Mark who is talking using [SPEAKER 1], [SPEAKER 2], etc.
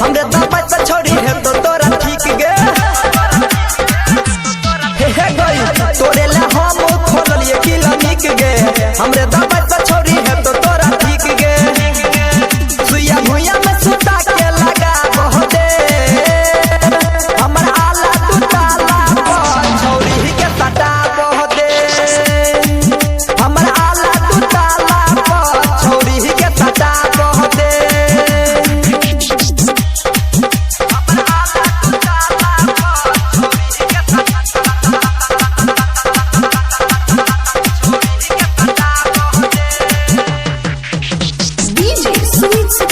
[SPEAKER 1] हमरे दापा से छोड़ी है तो तोरा ठीक गे हे गई तोरे ले हम खोल लिए क्लिनिक गे हमरे दापा से छोड़ी है तो तोरा ठीक गे सुइया भुइया में सुता के लगा बहुते हमर आला तू ताला छोड़ी के सटा बहुते हमर आला तू ताला छोड़ी के सटा बहुते
[SPEAKER 2] DJ Sweet